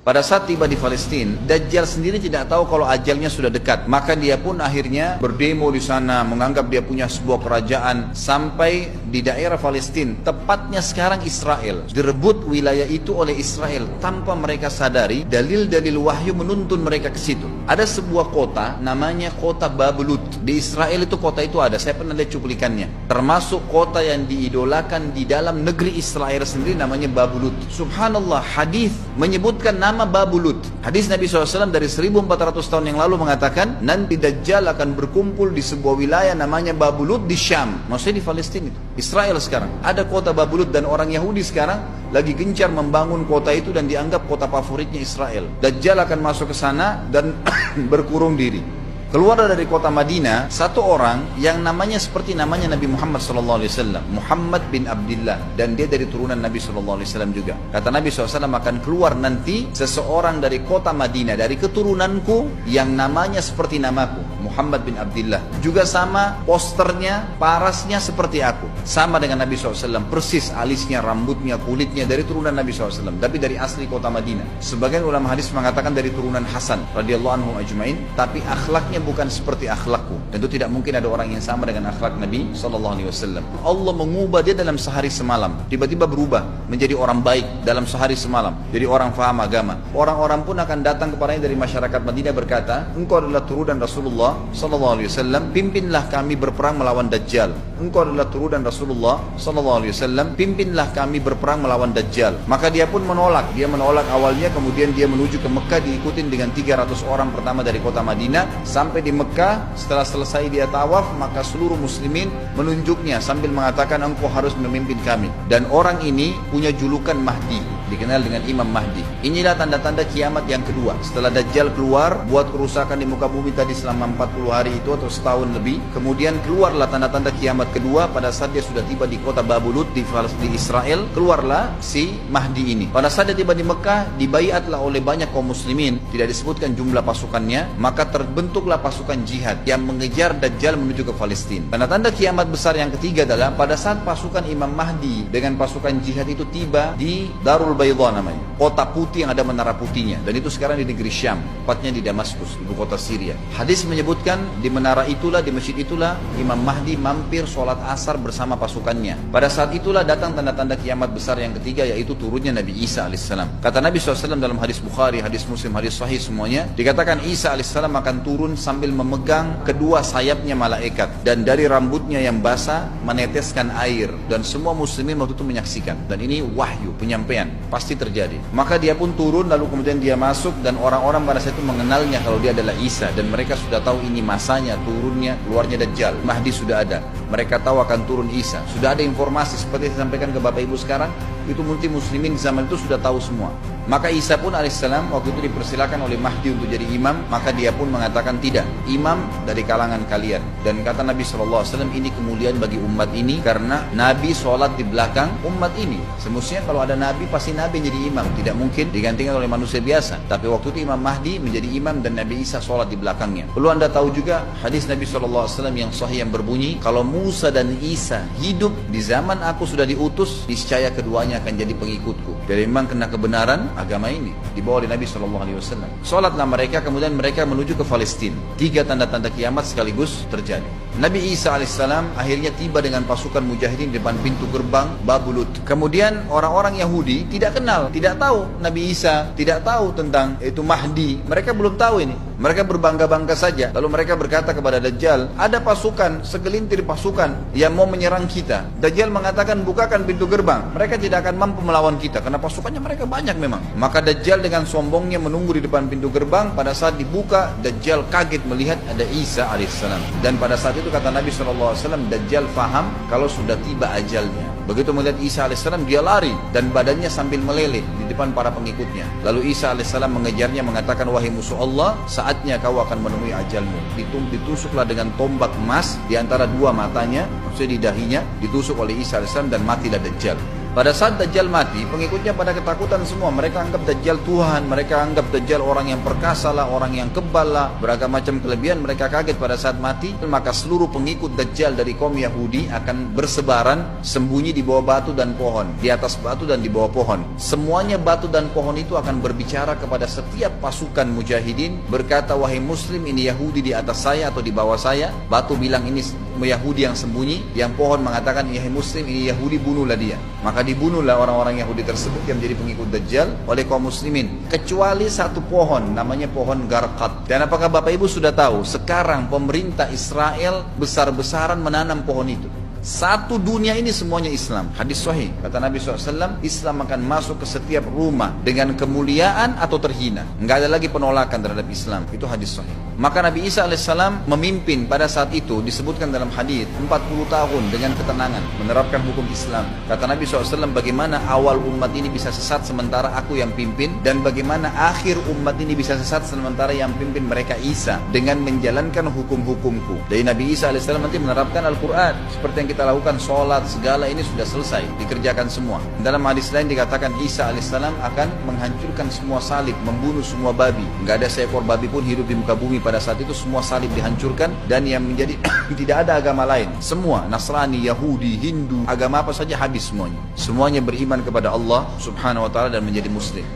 Pada saat tiba di Palestina, Dajjal sendiri tidak tahu kalau ajalnya sudah dekat. Maka dia pun akhirnya berdemo di sana, menganggap dia punya sebuah kerajaan sampai di daerah Palestina, tepatnya sekarang Israel. Direbut wilayah itu oleh Israel tanpa mereka sadari. Dalil-dalil wahyu menuntun mereka ke situ. Ada sebuah kota namanya kota Babulut. Di Israel itu kota itu ada. Saya pernah lihat cuplikannya. Termasuk kota yang diidolakan di dalam negeri Israel sendiri namanya Babulut. Subhanallah, hadis menyebutkan nama Babulut. Hadis Nabi SAW dari 1400 tahun yang lalu mengatakan nanti Dajjal akan berkumpul di sebuah wilayah namanya Babulut di Syam. Maksudnya di Palestina itu. Israel sekarang. Ada kota Babulut dan orang Yahudi sekarang lagi gencar membangun kota itu dan dianggap kota favoritnya Israel. Dajjal akan masuk ke sana dan berkurung diri. Keluar dari kota Madinah satu orang yang namanya seperti namanya Nabi Muhammad SAW, Muhammad bin Abdullah, dan dia dari turunan Nabi SAW juga. Kata Nabi SAW, akan keluar nanti seseorang dari kota Madinah, dari keturunanku yang namanya seperti namaku, Muhammad bin Abdullah. Juga sama posternya, parasnya seperti aku, sama dengan Nabi SAW, persis alisnya, rambutnya, kulitnya dari turunan Nabi SAW, tapi dari asli kota Madinah. Sebagian ulama hadis mengatakan dari turunan Hasan radhiyallahu anhu ajmain, tapi akhlaknya bukan seperti akhlakku. Tentu tidak mungkin ada orang yang sama dengan akhlak Nabi SAW. Allah mengubah dia dalam sehari semalam. Tiba-tiba berubah menjadi orang baik dalam sehari semalam. Jadi orang faham agama. Orang-orang pun akan datang kepadanya dari masyarakat Madinah berkata, engkau adalah turunan Rasulullah SAW, pimpinlah kami berperang melawan Dajjal. Engkau adalah turunan Rasulullah SAW, pimpinlah kami berperang melawan Dajjal. Maka dia pun menolak. Dia menolak awalnya, kemudian dia menuju ke Mekah diikutin dengan 300 orang pertama dari kota Madinah. Sampai di Mekah, setelah selesai dia tawaf, maka seluruh muslimin menunjuknya sambil mengatakan engkau harus memimpin kami. Dan orang ini punya julukan Mahdi, dikenal dengan Imam Mahdi. Inilah tanda-tanda kiamat yang kedua. Setelah Dajjal keluar, buat kerusakan di muka bumi tadi selama 40 hari itu atau setahun lebih. Kemudian keluarlah tanda-tanda kiamat kedua pada saat dia sudah tiba di kota Babulut di Israel. Keluarlah si Mahdi ini. Pada saat dia tiba di Mekah, dibaiatlah oleh banyak kaum muslimin. Tidak disebutkan jumlah pasukannya, maka terbentuklah pasukan jihad yang mengejar Dajjal menuju ke Palestina. Tanda-tanda kiamat besar yang ketiga adalah pada saat pasukan Imam Mahdi dengan pasukan jihad itu tiba di Darul Baydha namanya, kota putih yang ada menara putihnya, dan itu sekarang di negeri Syam, tepatnya di Damaskus, ibu kota Syria. Hadis menyebutkan di menara itulah, di masjid itulah Imam Mahdi mampir sholat asar bersama pasukannya. Pada saat itulah datang tanda-tanda kiamat besar yang ketiga, yaitu turunnya Nabi Isa alaihissalam. Kata Nabi SAW dalam hadis Bukhari, hadis Muslim, hadis Sahih semuanya, dikatakan Isa alaihissalam akan turun sambil memegang kedua sayapnya malaikat, dan dari rambutnya yang basah meneteskan air, dan semua muslimin waktu itu menyaksikan. Dan ini wahyu, penyampaian, pasti terjadi. Maka dia pun turun, lalu kemudian dia masuk, dan orang-orang pada saat itu mengenalnya kalau dia adalah Isa, dan mereka sudah tahu ini masanya turunnya, keluarnya Dajjal. Mahdi sudah ada, mereka tahu akan turun Isa. Sudah ada informasi seperti saya sampaikan ke Bapak Ibu sekarang, itu multi muslimin zaman itu sudah tahu semua. Maka Isa pun alaihissalam waktu itu dipersilakan oleh Mahdi untuk jadi imam, maka dia pun mengatakan tidak, imam dari kalangan kalian. Dan kata Nabi SAW, ini kemuliaan bagi umat ini karena Nabi sholat di belakang umat ini. Semestinya kalau ada Nabi pasti Nabi jadi imam, tidak mungkin digantikan oleh manusia biasa. Tapi waktu itu Imam Mahdi menjadi imam dan Nabi Isa sholat di belakangnya. Perlu anda tahu juga hadis Nabi SAW yang sahih yang berbunyi, kalau Musa dan Isa hidup di zaman aku sudah diutus, niscaya keduanya akan jadi pengikutku. Jadi memang kena kebenaran agama ini dibawa oleh Nabi SAW. Sholatlah mereka, kemudian mereka menuju ke Palestina. 3 tanda-tanda kiamat sekaligus terjadi. Nabi Isa alaihissalam akhirnya tiba dengan pasukan mujahidin di depan pintu gerbang Babulut. Kemudian orang-orang Yahudi tidak kenal, tidak tahu Nabi Isa, tidak tahu tentang itu Mahdi. Mereka belum tahu ini. Mereka berbangga-bangga saja. Lalu mereka berkata kepada Dajjal, ada pasukan, segelintir pasukan yang mau menyerang kita. Dajjal mengatakan, bukakan pintu gerbang. Mereka tidak akan mampu melawan kita karena pasukannya mereka banyak memang. Maka Dajjal dengan sombongnya menunggu di depan pintu gerbang. Pada saat dibuka, Dajjal kaget melihat ada Isa alaihissalam. Dan pada saat itu kata Nabi SAW, Dajjal faham kalau sudah tiba ajalnya. Begitu melihat Isa alaihissalam, dia lari dan badannya sambil meleleh di depan para pengikutnya. Lalu Isa alaihissalam mengejarnya, mengatakan, wahai musuh Allah, saatnya kau akan menemui ajalmu. Ditusuklah dengan tombak emas di antara dua matanya, maksudnya di dahinya, ditusuk oleh Isa alaihissalam dan matilah Dajjal. Pada saat Dajjal mati, pengikutnya pada ketakutan semua. Mereka anggap Dajjal Tuhan, mereka anggap Dajjal orang yang perkasa lah, orang yang kebal lah, beragam macam kelebihan. Mereka kaget pada saat mati. Maka seluruh pengikut Dajjal dari kaum Yahudi akan bersebaran sembunyi di bawah batu dan pohon, di atas batu dan di bawah pohon. Semuanya batu dan pohon itu akan berbicara kepada setiap pasukan mujahidin, berkata, wahai muslim, ini Yahudi di atas saya atau di bawah saya. Batu bilang ini Yahudi yang sembunyi, yang pohon mengatakan, wahai muslim, ini Yahudi, bunuhlah dia. Maka dibunuhlah orang-orang Yahudi tersebut yang menjadi pengikut Dajjal oleh kaum muslimin, kecuali satu pohon, namanya pohon Garqad. Dan apakah Bapak Ibu sudah tahu, sekarang pemerintah Israel besar-besaran menanam pohon itu. Satu dunia ini semuanya Islam. Hadis sahih, kata Nabi SAW, Islam akan masuk ke setiap rumah dengan kemuliaan atau terhina. Enggak ada lagi penolakan terhadap Islam. Itu hadis sahih. Maka Nabi Isa AS memimpin pada saat itu, disebutkan dalam hadis, 40 tahun dengan ketenangan menerapkan hukum Islam. Kata Nabi SAW, bagaimana awal umat ini bisa sesat sementara aku yang pimpin, dan bagaimana akhir umat ini bisa sesat sementara yang pimpin mereka Isa, dengan menjalankan hukum-hukumku. Dari Nabi Isa AS nanti menerapkan Al-Quran seperti yang kita lakukan, sholat, segala ini sudah selesai, dikerjakan semua. Dalam hadis lain dikatakan Isa alaihissalam akan menghancurkan semua salib, membunuh semua babi. Nggak ada seekor babi pun hidup di muka bumi pada saat itu, semua salib dihancurkan, dan yang menjadi tidak ada agama lain. Semua, Nasrani, Yahudi, Hindu, agama apa saja habis semuanya. Semuanya beriman kepada Allah subhanahu wa ta'ala dan menjadi muslim.